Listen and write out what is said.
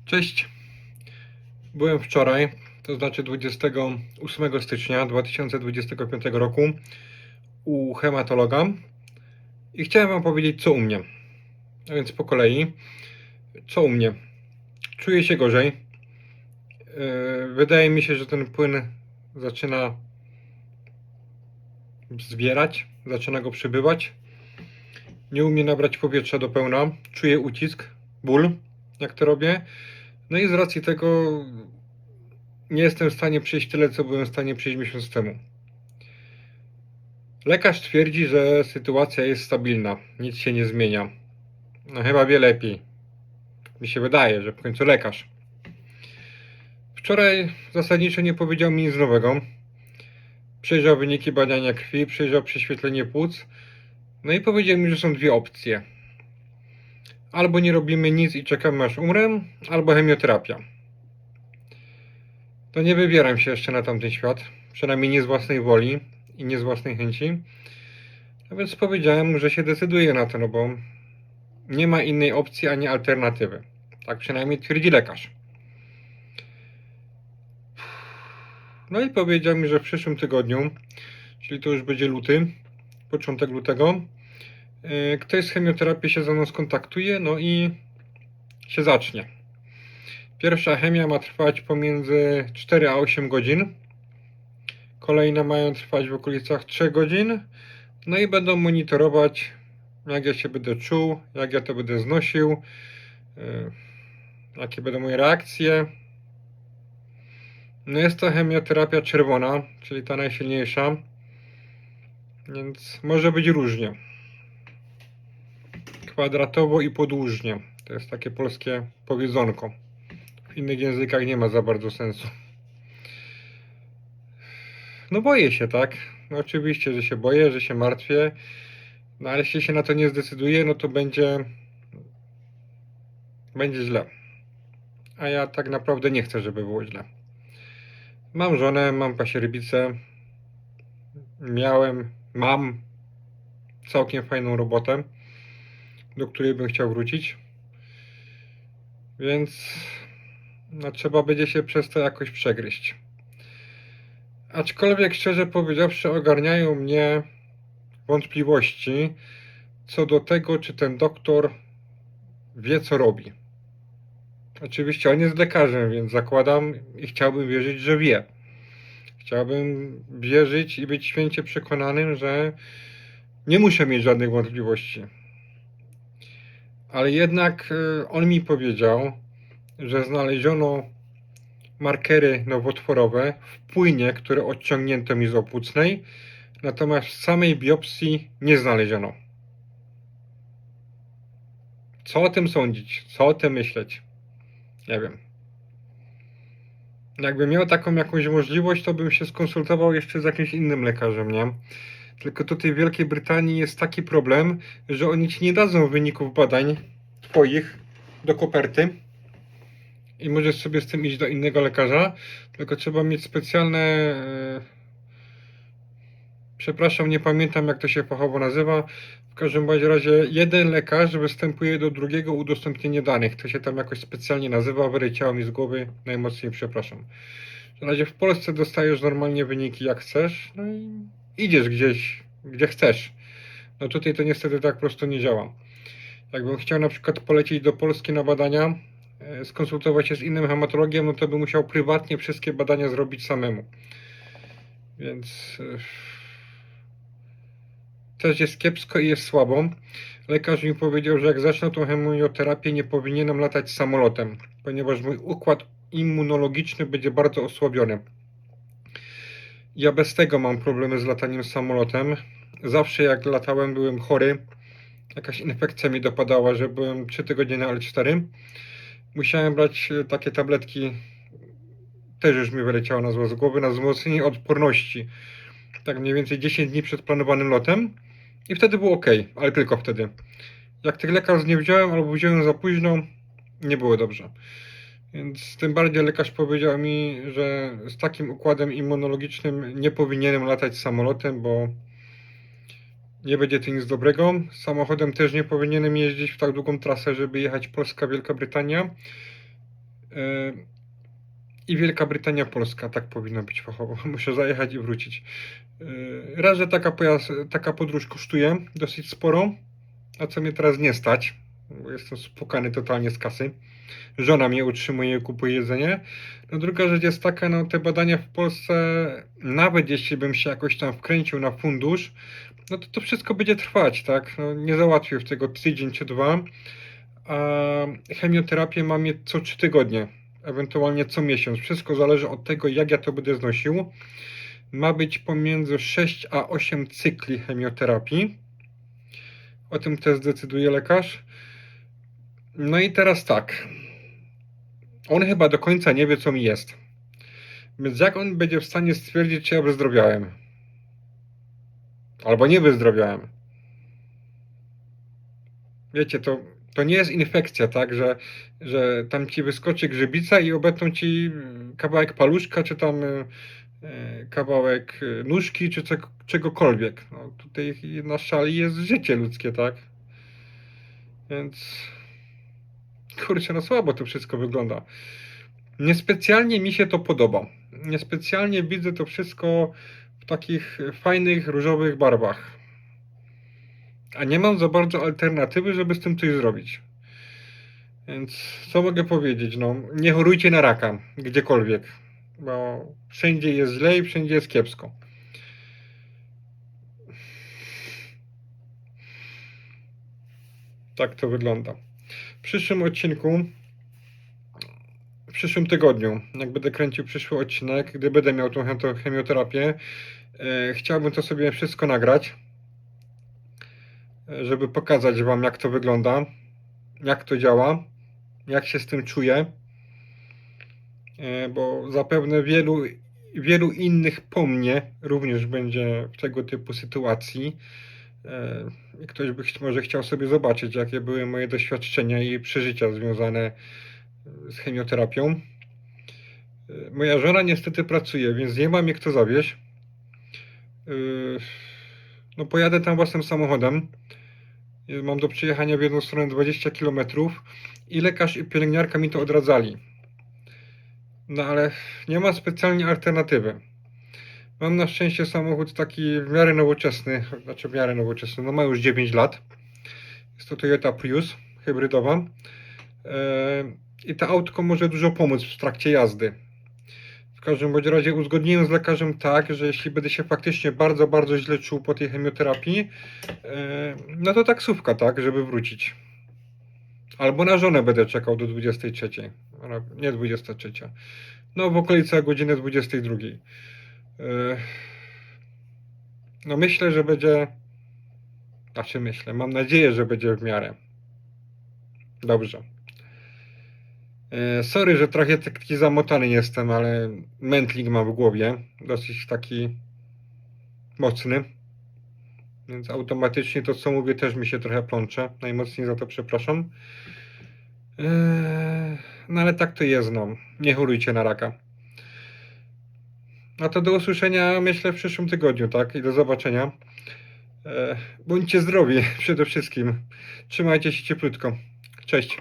Cześć, byłem wczoraj, to znaczy 28 stycznia 2025 roku u hematologa i chciałem Wam powiedzieć, co u mnie. A więc po kolei, co u mnie. Czuję się gorzej. Wydaje mi się, że ten płyn zaczyna zbierać, zaczyna go przybywać. Nie umiem nabrać powietrza do pełna, czuję ucisk, ból, jak to robię. No i z racji tego nie jestem w stanie przejść tyle, co byłem w stanie przejść miesiąc temu. Lekarz twierdzi, że sytuacja jest stabilna, nic się nie zmienia. No chyba wie lepiej. Mi się wydaje, że w końcu lekarz. Wczoraj zasadniczo nie powiedział mi nic nowego. Przejrzał wyniki badania krwi, przejrzał prześwietlenie płuc. No i powiedział mi, że są dwie opcje. Albo nie robimy nic i czekamy aż umrę, albo chemioterapia. To nie wybieram się jeszcze na tamten świat, przynajmniej nie z własnej woli i nie z własnej chęci. A więc powiedziałem, że się decyduję na to, no bo nie ma innej opcji ani alternatywy. Tak przynajmniej twierdzi lekarz. No i powiedział mi, że w przyszłym tygodniu, czyli to już będzie luty, początek lutego, ktoś z chemioterapii się ze mną skontaktuje, no i się zacznie. Pierwsza chemia ma trwać pomiędzy 4 a 8 godzin. Kolejne mają trwać w okolicach 3 godzin. No i będą monitorować, jak ja się będę czuł, jak ja to będę znosił, jakie będą moje reakcje. No jest to chemioterapia czerwona, czyli ta najsilniejsza, więc może być różnie. Kwadratowo i podłużnie. To jest takie polskie powiedzonko. W innych językach nie ma za bardzo sensu. No boję się, tak? No oczywiście, że się boję, że się martwię. No ale jeśli się na to nie zdecyduję, no to będzie źle. A ja tak naprawdę nie chcę, żeby było źle. Mam żonę, mam pasierbicę. Mam całkiem fajną robotę, do której bym chciał wrócić. Więc no, trzeba będzie się przez to jakoś przegryźć. Aczkolwiek szczerze powiedziawszy, ogarniają mnie wątpliwości co do tego, czy ten doktor wie, co robi. Oczywiście on jest lekarzem, więc zakładam i chciałbym wierzyć, że wie. Chciałbym wierzyć i być święcie przekonanym, że nie muszę mieć żadnych wątpliwości. Ale jednak on mi powiedział, że znaleziono markery nowotworowe w płynie, które odciągnięto mi z opłucnej, natomiast w samej biopsji nie znaleziono. Co o tym sądzić? Co o tym myśleć? Nie wiem. Jakbym miał taką jakąś możliwość, to bym się skonsultował jeszcze z jakimś innym lekarzem, nie? Tylko tutaj w Wielkiej Brytanii jest taki problem, że oni ci nie dadzą wyników badań twoich do koperty i możesz sobie z tym iść do innego lekarza, tylko trzeba mieć specjalne... Przepraszam, nie pamiętam jak to się fachowo nazywa. W każdym bądź razie jeden lekarz występuje do drugiego udostępnienie danych. To się tam jakoś specjalnie nazywa, wyleciało mi z głowy, najmocniej przepraszam. W razie w Polsce dostajesz normalnie wyniki jak chcesz, no i idziesz gdzieś, gdzie chcesz. No tutaj to niestety tak prosto nie działa. Jakbym chciał na przykład polecieć do Polski na badania, skonsultować się z innym hematologiem, no to bym musiał prywatnie wszystkie badania zrobić samemu. Więc... też jest kiepsko i jest słabo. Lekarz mi powiedział, że jak zacznę tą chemioterapię, nie powinienem latać samolotem, ponieważ mój układ immunologiczny będzie bardzo osłabiony. Ja bez tego mam problemy z lataniem samolotem. Zawsze jak latałem, byłem chory. Jakaś infekcja mi dopadała, że byłem 3 tygodnie na L4. Musiałem brać takie tabletki, też już mi wyleciało nazwa z głowy, na wzmocnienie odporności. Tak mniej więcej 10 dni przed planowanym lotem. I wtedy było ok, ale tylko wtedy. Jak tych lekarstw nie wziąłem albo wziąłem za późno, nie było dobrze. Więc tym bardziej lekarz powiedział mi, że z takim układem immunologicznym nie powinienem latać samolotem, bo nie będzie to nic dobrego. Samochodem też nie powinienem jeździć w tak długą trasę, żeby jechać Polska-Wielka Brytania. I Wielka Brytania, Polska, tak powinno być fachowo. Muszę zajechać i wrócić. Raz, że taka podróż kosztuje dosyć sporo, a co mnie teraz nie stać, bo jestem spłukany totalnie z kasy. Żona mnie utrzymuje i kupuje jedzenie. No druga rzecz jest taka, no te badania w Polsce, nawet jeśli bym się jakoś tam wkręcił na fundusz, no to wszystko będzie trwać, tak? No, nie załatwię w tego tydzień czy dwa, a chemioterapię mam je co 3 tygodnie, ewentualnie co miesiąc. Wszystko zależy od tego, jak ja to będę znosił. Ma być pomiędzy 6 a 8 cykli chemioterapii. O tym też zdecyduje lekarz. No i teraz tak. On chyba do końca nie wie, co mi jest. Więc jak on będzie w stanie stwierdzić, czy ja wyzdrowiałem? Albo nie wyzdrowiałem? Wiecie, to nie jest infekcja, tak, że tam ci wyskoczy grzybica i obetną ci kawałek paluszka, czy tam kawałek nóżki, czy czegokolwiek. No, tutaj na szali jest życie ludzkie, tak? Więc kurczę, no słabo to wszystko wygląda. Niespecjalnie mi się to podoba. Niespecjalnie widzę to wszystko w takich fajnych, różowych barwach. A nie mam za bardzo alternatywy, żeby z tym coś zrobić. Więc co mogę powiedzieć? No, nie chorujcie na raka, gdziekolwiek. Bo wszędzie jest źle i wszędzie jest kiepsko. Tak to wygląda. W przyszłym odcinku, w przyszłym tygodniu, jak będę kręcił przyszły odcinek, gdy będę miał tą chemioterapię, chciałbym to sobie wszystko nagrać, żeby pokazać wam, jak to wygląda, jak to działa, jak się z tym czuję, bo zapewne wielu innych po mnie również będzie w tego typu sytuacji. I ktoś by może chciał sobie zobaczyć, jakie były moje doświadczenia i przeżycia związane z chemioterapią. Moja żona niestety pracuje, więc nie mam jak to zawieźć. No pojadę tam własnym samochodem. Mam do przejechania w jedną stronę 20 km i lekarz i pielęgniarka mi to odradzali. No ale nie ma specjalnie alternatywy. Mam na szczęście samochód taki w miarę nowoczesny, no ma już 9 lat. Jest to Toyota Prius hybrydowa. I to autko może dużo pomóc w trakcie jazdy. W każdym bądź razie uzgodniłem z lekarzem tak, że jeśli będę się faktycznie bardzo, bardzo źle czuł po tej chemioterapii, no to taksówka, tak, żeby wrócić. Albo na żonę będę czekał do 23. Nie 23. No w okolicach godziny 22. No myślę, że będzie... mam nadzieję, że będzie w miarę. Dobrze. Sorry, że trochę taki zamotany jestem, ale mętlik mam w głowie. Dosyć taki mocny. Więc automatycznie to, co mówię, też mi się trochę plącze. Najmocniej za to przepraszam. No ale tak to jest, no. Nie chorujcie na raka. No to do usłyszenia, myślę, w przyszłym tygodniu, tak? I do zobaczenia. Bądźcie zdrowi przede wszystkim. Trzymajcie się cieplutko. Cześć.